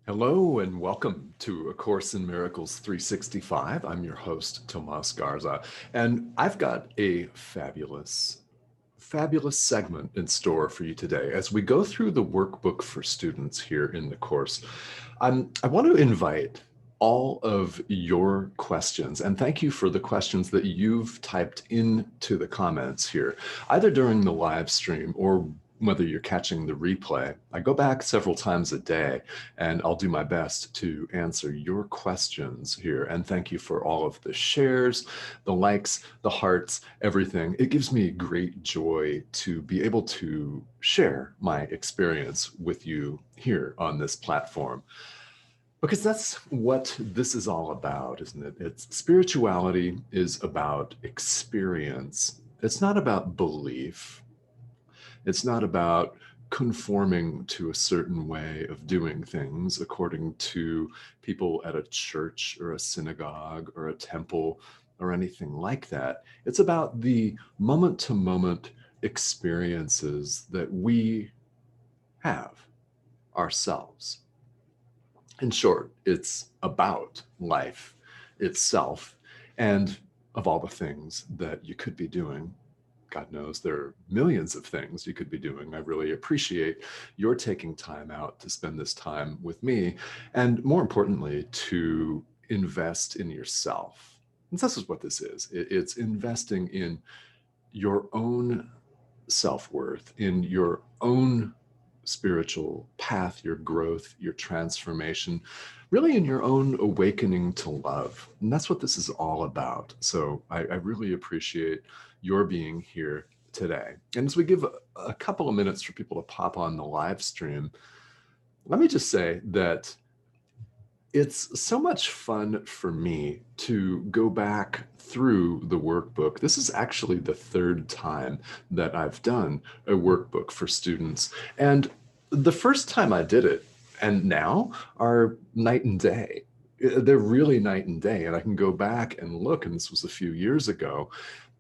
Hello and welcome to A Course in Miracles 365. I'm your host, Tomas Garza, and I've got a fabulous segment in store for you today. As we go through the workbook for students here in the course, I want to invite all of your questions, and thank you for the questions that you've typed into the comments here, either during the live stream or whether you're catching the replay. I go back several times a day and I'll do my best to answer your questions here. And thank you for all of the shares, the likes, the hearts, everything. It gives me great joy to be able to share my experience with you here on this platform. Because that's what this is all about, isn't it? Spirituality is about experience. It's not about belief. It's not about conforming to a certain way of doing things according to people at a church or a synagogue or a temple or anything like that. It's about the moment to moment experiences that we have ourselves. In short, it's about life itself and of all the things that you could be doing. God knows there are millions of things you could be doing. I really appreciate your taking time out to spend this time with me, and more importantly, to invest in yourself. And this is what this is. It's investing in your own self-worth, in your own spiritual path, your growth, your transformation, really in your own awakening to love. And that's what this is all about. So I really appreciate your being here today. And as we give a couple of minutes for people to pop on the live stream, let me just say that it's so much fun for me to go back through the workbook. This is actually the third time that I've done a workbook for students. And the first time I did it and now are night and day. They're really night and day. And I can go back and look, and this was a few years ago,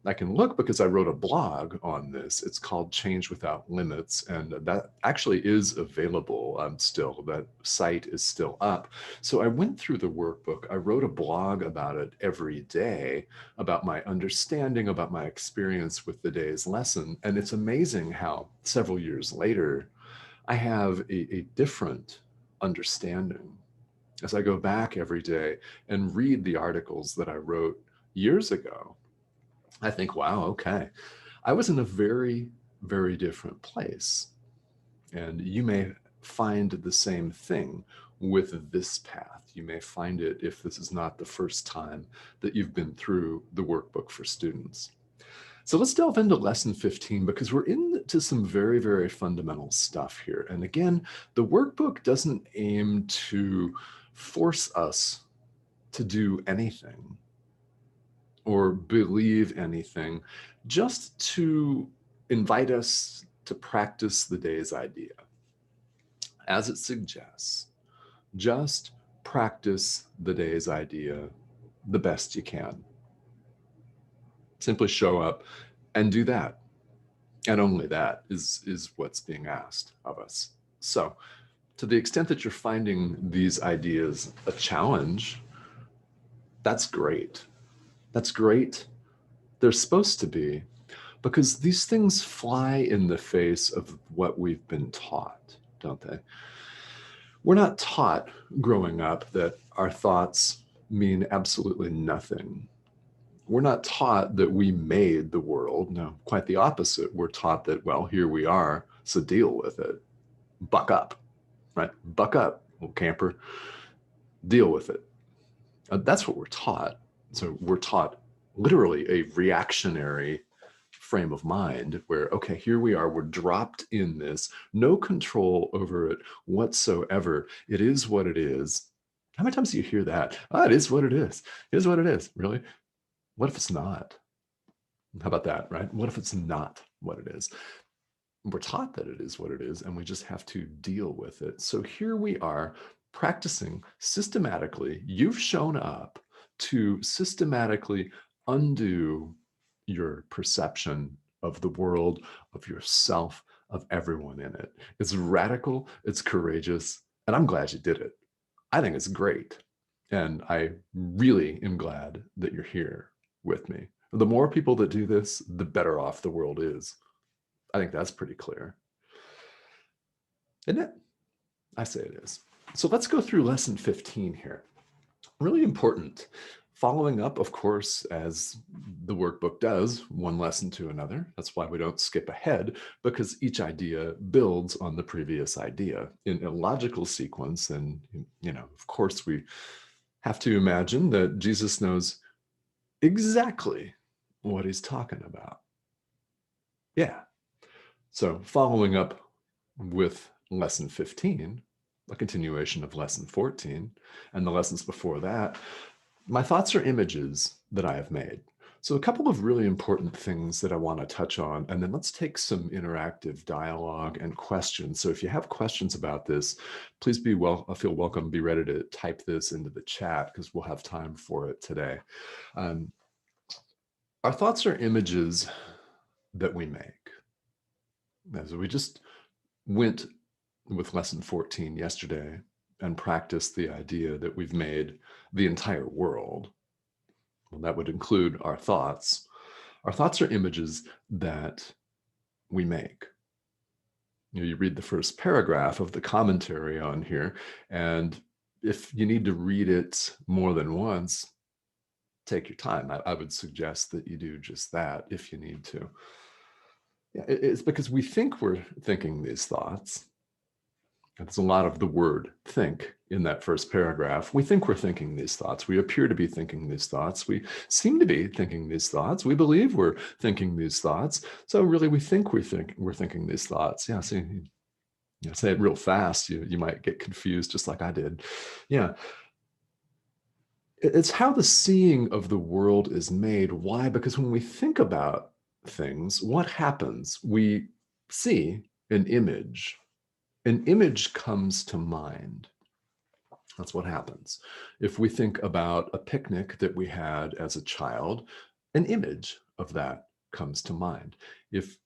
I can look because I wrote a blog on this. It's called Change Without Limits, and that actually is available still. That site is still up. So I went through the workbook. I wrote a blog about it every day, about my understanding, about my experience with the day's lesson. And it's amazing how several years later, I have a different understanding as I go back every day and read the articles that I wrote years ago. I think, wow, okay. I was in a very different place. And you may find the same thing with this path. You may find it if this is not the first time that you've been through the workbook for students. So let's delve into lesson 15 because we're into some very fundamental stuff here. And again, the workbook doesn't aim to force us to do anything or believe anything, just to invite us to practice the day's idea. As it suggests, just practice the day's idea the best you can. Simply show up and do that. And only that is what's being asked of us. So, to the extent that you're finding these ideas a challenge, that's great. That's great. They're supposed to be, because these things fly in the face of what we've been taught, don't they? We're not taught growing up that our thoughts mean absolutely nothing. We're not taught that we made the world. No, quite the opposite. We're taught that, well, here we are, so deal with it. Buck up, right? Buck up, little camper. Deal with it. That's what we're taught. So we're taught literally a reactionary frame of mind where, okay, here we are, we're dropped in this, no control over it whatsoever. It is what it is. How many times do you hear that? Oh, it is what it is. It is what it is. Really? What if it's not? How about that, right? What if it's not what it is? We're taught that it is what it is, and we just have to deal with it. So here we are practicing systematically. You've shown up to systematically undo your perception of the world, of yourself, of everyone in it. It's radical, it's courageous, and I'm glad you did it. I think it's great. And I really am glad that you're here with me. The more people that do this, the better off the world is. I think that's pretty clear. Isn't it? I say it is. So let's go through lesson 15 here. Really important. Following up, of course, as the workbook does, one lesson to another. That's why we don't skip ahead, because each idea builds on the previous idea in a logical sequence. And, of course, we have to imagine that Jesus knows exactly what he's talking about. Yeah. So following up with lesson 15, a continuation of lesson 14, and the lessons before that, my thoughts are images that I have made. So a couple of really important things that I want to touch on, and then let's take some interactive dialogue and questions. So if you have questions about this, please feel welcome, be ready to type this into the chat because we'll have time for it today. Our thoughts are images that we make. As we just went with lesson 14 yesterday and practiced the idea that we've made the entire world. Well, that would include our thoughts. Our thoughts are images that we make. You read the first paragraph of the commentary on here, and if you need to read it more than once, take your time. I would suggest that you do just that if you need to. Yeah, it's because we think we're thinking these thoughts. There's a lot of the word think in that first paragraph. We think we're thinking these thoughts. We appear to be thinking these thoughts. We seem to be thinking these thoughts. We believe we're thinking these thoughts. So really, we think we're thinking these thoughts. Yeah, see, say it real fast. You might get confused just like I did. Yeah. It's how the seeing of the world is made. Why? Because when we think about things, what happens? We see an image. An image comes to mind. That's what happens. If we think about a picnic that we had as a child, an image of that comes to mind. If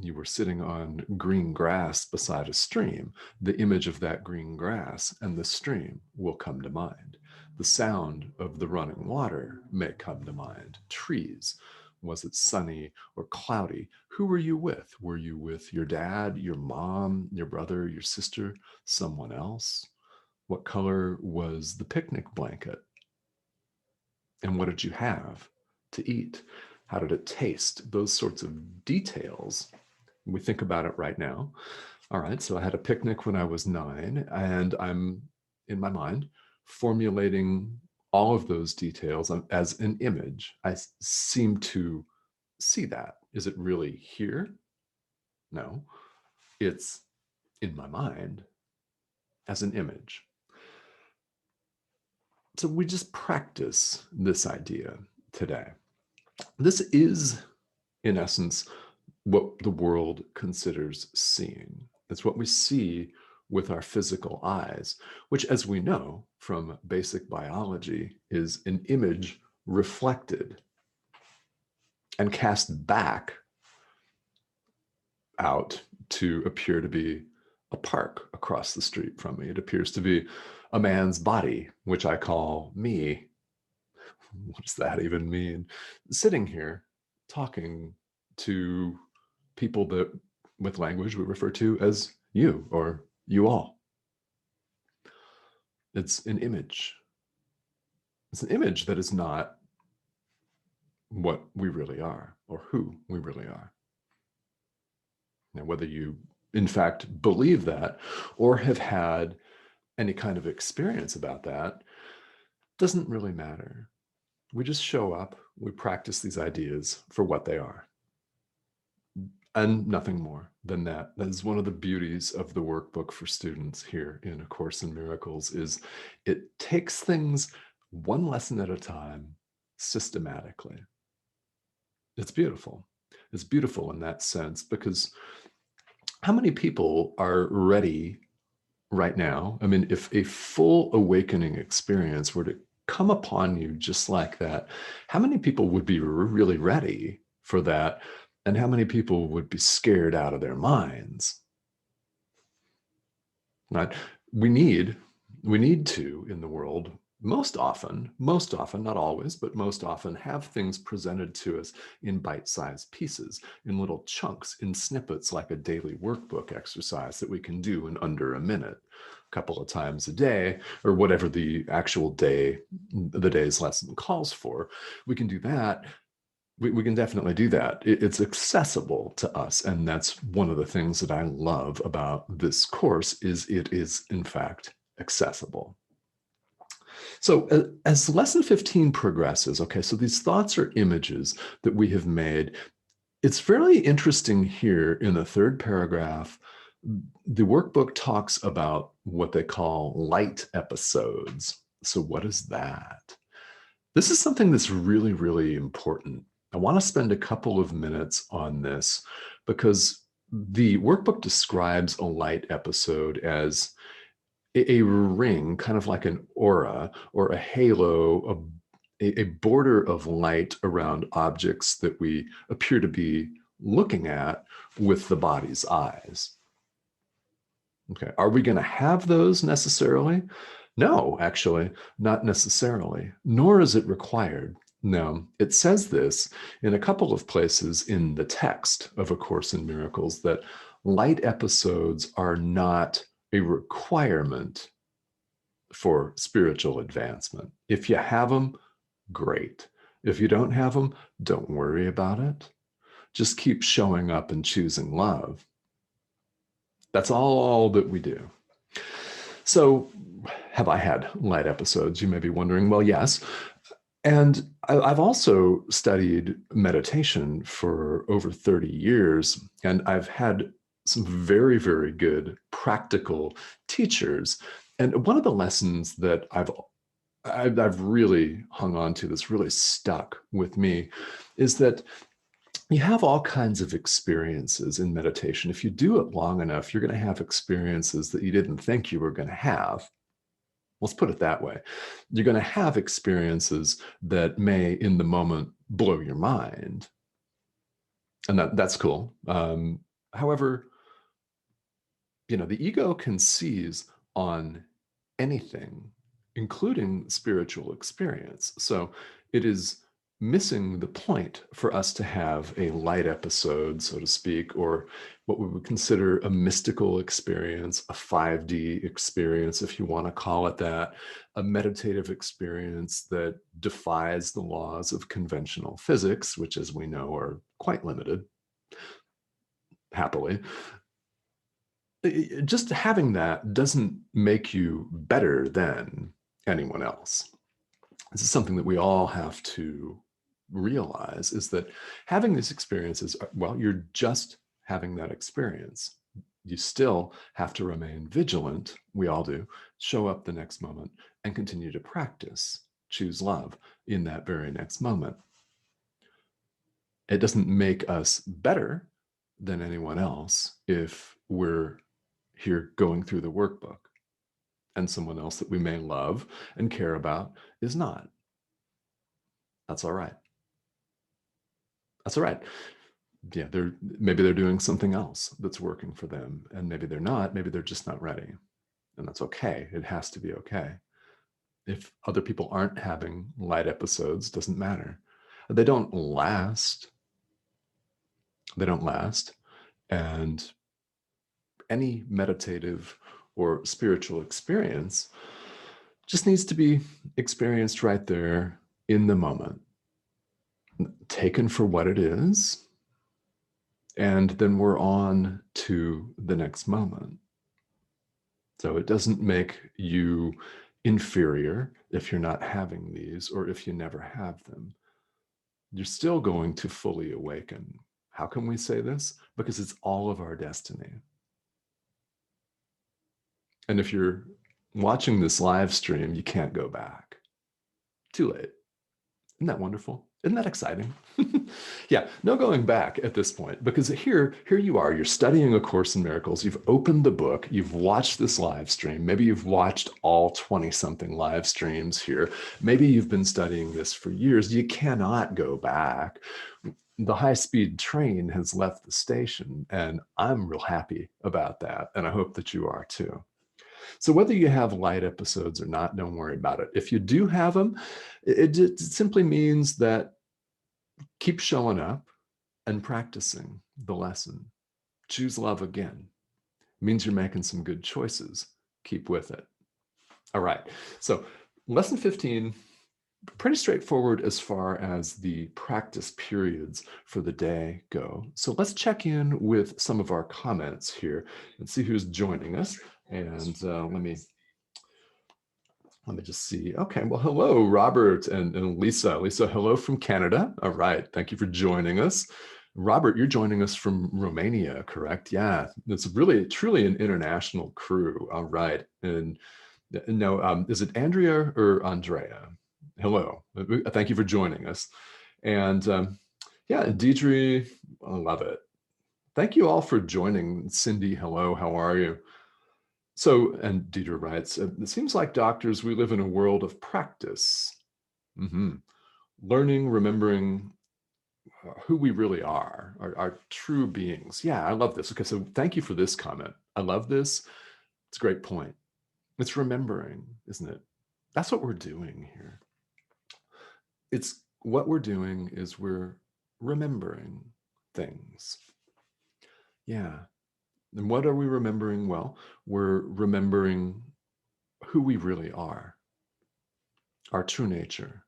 you were sitting on green grass beside a stream, the image of that green grass and the stream will come to mind. The sound of the running water may come to mind. Trees. Was it sunny or cloudy? Who were you with? Were you with your dad, your mom, your brother, your sister, someone else? What color was the picnic blanket? And what did you have to eat? How did it taste? Those sorts of details. We think about it right now. All right, so I had a picnic when I was 9, and I'm, in my mind, formulating all of those details as an image. I seem to see that. Is it really here? No, it's in my mind as an image. So we just practice this idea today. This is, in essence, what the world considers seeing. It's what we see with our physical eyes, which, as we know from basic biology, is an image reflected and cast back out to appear to be a park across the street from me. It appears to be a man's body, which I call me. What does that even mean? Sitting here talking to people that, with language, we refer to as you or you all. It's an image. It's an image that is not what we really are or who we really are. Now, whether you, in fact, believe that or have had any kind of experience about that doesn't really matter. We just show up, we practice these ideas for what they are. And nothing more than that. That is one of the beauties of the workbook for students here in A Course in Miracles, is it takes things one lesson at a time systematically. It's beautiful. It's beautiful in that sense, because how many people are ready right now? I mean, if a full awakening experience were to come upon you just like that, how many people would be really ready for that? And how many people would be scared out of their minds? Right? We need We need to, in the world, most often, not always, but most often, have things presented to us in bite-sized pieces, in little chunks, in snippets, like a daily workbook exercise that we can do in under a minute, a couple of times a day, or whatever the actual day, the day's lesson calls for. We can do that. We can definitely do that. It's accessible to us, and that's one of the things that I love about this course is it is, in fact, accessible. So as lesson 15 progresses, okay, so these thoughts are images that we have made. It's fairly interesting here in the third paragraph. The workbook talks about what they call light episodes. So what is that? This is something that's really, really important. I want to spend a couple of minutes on this because the workbook describes a light episode as a ring, kind of like an aura or a halo, a border of light around objects that we appear to be looking at with the body's eyes. Okay, are we going to have those necessarily? No, actually, not necessarily, nor is it required. No, it says this in a couple of places in the text of A Course in Miracles that light episodes are not a requirement for spiritual advancement. If you have them, great. If you don't have them, don't worry about it. Just keep showing up and choosing love. That's all that we do. So, have I had light episodes? You may be wondering. Well, yes. And I've also studied meditation for over 30 years, and I've had some very, very good practical teachers. And one of the lessons that I've really hung on to, that's really stuck with me, is that you have all kinds of experiences in meditation. If you do it long enough, you're going to have experiences that you didn't think you were going to have. Let's put it that way. You're going to have experiences that may, in the moment, blow your mind. And that's cool. However, the ego can seize on anything, including spiritual experience. So it is missing the point for us to have a light episode, so to speak, or what we would consider a mystical experience, a 5D experience, if you want to call it that, a meditative experience that defies the laws of conventional physics, which, as we know, are quite limited, happily. Just having that doesn't make you better than anyone else. This is something that we all have to realize, is that having these experiences, well, you're just having that experience. You still have to remain vigilant, we all do, show up the next moment and continue to practice, choose love in that very next moment. It doesn't make us better than anyone else if we're here going through the workbook and someone else that we may love and care about is not. That's all right. That's all right. Yeah, maybe they're doing something else that's working for them, and maybe they're not. Maybe they're just not ready, and that's okay. It has to be okay. If other people aren't having light episodes, doesn't matter. They don't last. They don't last, and any meditative or spiritual experience just needs to be experienced right there in the moment, taken for what it is, and then we're on to the next moment. So it doesn't make you inferior if you're not having these or if you never have them. You're still going to fully awaken. How can we say this? Because it's all of our destiny. And if you're watching this live stream, you can't go back. Too late. Isn't that wonderful? Isn't that exciting? Yeah, no going back at this point, because here you are, you're studying A Course in Miracles, you've opened the book, you've watched this live stream, maybe you've watched all 20-something live streams here, maybe you've been studying this for years, you cannot go back. The high-speed train has left the station, and I'm real happy about that, and I hope that you are too. So whether you have light episodes or not, don't worry about it. If you do have them, it simply means that keep showing up and practicing the lesson. Choose love again. It means you're making some good choices. Keep with it. All right. So lesson 15, pretty straightforward as far as the practice periods for the day go. So let's check in with some of our comments here and see who's joining us. And let me just see. Okay, well, hello, Robert and Lisa. Lisa, hello from Canada. All right, thank you for joining us. Robert, you're joining us from Romania, correct? Yeah, it's really, truly an international crew. All right, and no, is it Andrea or Andrea? Hello, thank you for joining us. And yeah, Deidre, I love it. Thank you all for joining. Cindy, hello, how are you? So, and Deidre writes, it seems like doctors, we live in a world of practice. Learning, remembering who we really are, our true beings. Yeah, I love this. Okay, so thank you for this comment. I love this. It's a great point. It's remembering, isn't it? That's what we're doing here. It's what we're doing is we're remembering things. Yeah. And what are we remembering? Well, we're remembering who we really are, our true nature.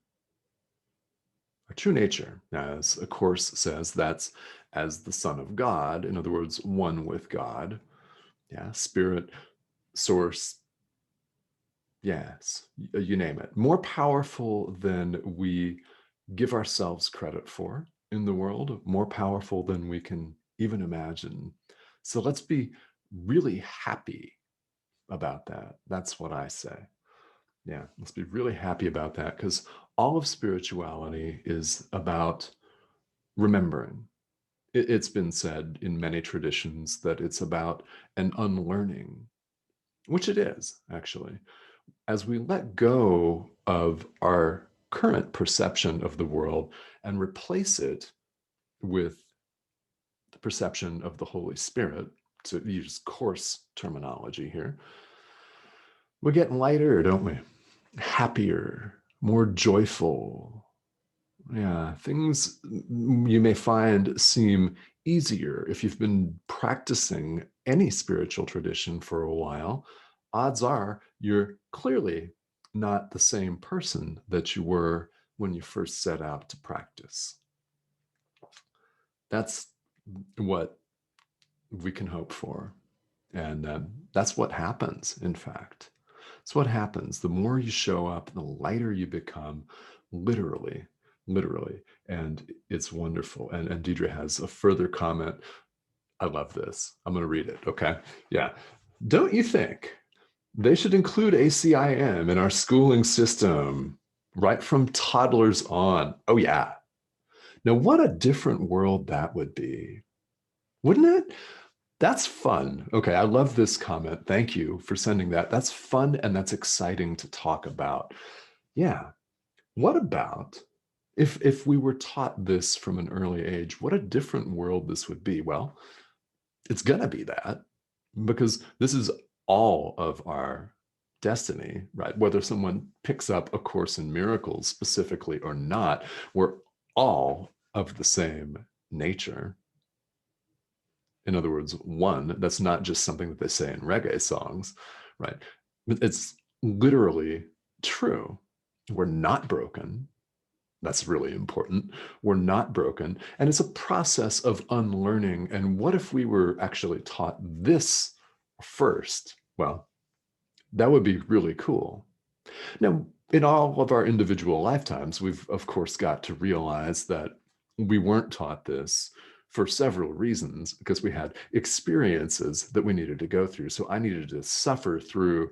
Our true nature, as a course says, that's as the Son of God, in other words, one with God. Yeah, spirit, source, yes, you name it. More powerful than we give ourselves credit for in the world, more powerful than we can even imagine. So let's be really happy about that. That's what I say. Yeah, let's be really happy about that, because all of spirituality is about remembering. It's been said in many traditions that it's about an unlearning, which it is, actually. As we let go of our current perception of the world and replace it with the perception of the Holy Spirit, to use course terminology here, we're getting lighter, don't we? Happier, more joyful. Yeah, things you may find seem easier if you've been practicing any spiritual tradition for a while. Odds are you're clearly not the same person that you were when you first set out to practice. That's what we can hope for. And that's what happens, in fact. It's what happens. The more you show up, the lighter you become, literally, literally. And it's wonderful. And Deidre has a further comment. I love this. I'm going to read it. Okay. Yeah. Don't you think they should include ACIM in our schooling system right from toddlers on? Oh, yeah. Now, what a different world that would be, wouldn't it? That's fun. Okay, I love this comment. Thank you for sending that. That's fun and that's exciting to talk about. Yeah. What about if we were taught this from an early age? What a different world this would be. Well, it's going to be that, because this is all of our destiny, right? Whether someone picks up A Course in Miracles specifically or not, we're all of the same nature. In other words, one, that's not just something that they say in reggae songs, right? It's literally true. We're not broken. That's really important. We're not broken. And it's a process of unlearning. And what if we were actually taught this first? Well, that would be really cool. Now, in all of our individual lifetimes, we've, of course, got to realize that we weren't taught this for several reasons, because we had experiences that we needed to go through. So I needed to suffer through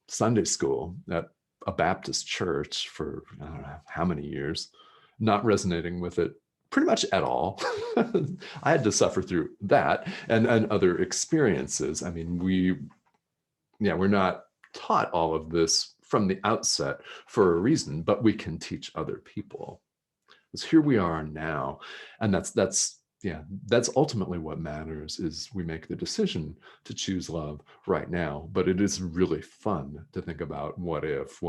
Sunday school at a Baptist church for I don't know how many years, not resonating with it pretty much at all. I had to suffer through that and other experiences. I mean, we're not taught all of this from the outset for a reason, but we can teach other people. Because here we are now, and that's Yeah, that's ultimately what matters, is we make the decision to choose love right now. But it is really fun to think about what if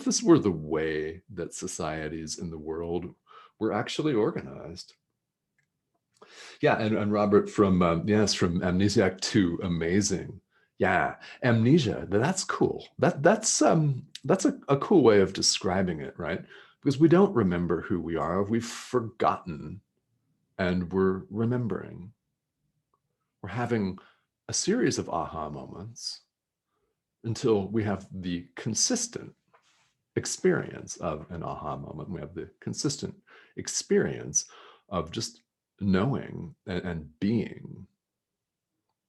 this were the way that societies in the world were actually organized? Yeah, and Robert from yes, from Amnesiac to Amazing. Yeah, amnesia. That's cool. That's a cool way of describing it, right? Because we don't remember who we are. We've forgotten and we're remembering. We're having a series of aha moments until we have the consistent experience of an aha moment. We have the consistent experience of just knowing and being.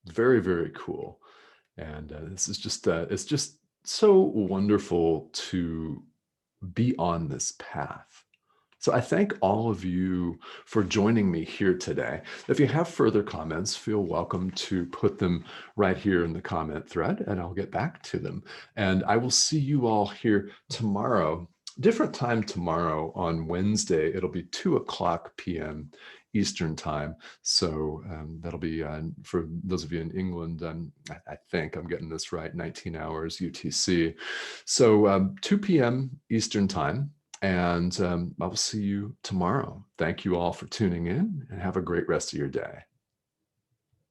Very, very cool. And this is just, it's just so wonderful to be on this path. So I thank all of you for joining me here today. If you have further comments, feel welcome to put them right here in the comment thread, and I'll get back to them. And I will see you all here tomorrow, different time tomorrow on Wednesday. It'll be 2:00 p.m. Eastern time. So that'll be for those of you in England, I think I'm getting this right, 19 hours UTC. So 2 p.m. Eastern time. And I will see you tomorrow. Thank you all for tuning in, and have a great rest of your day.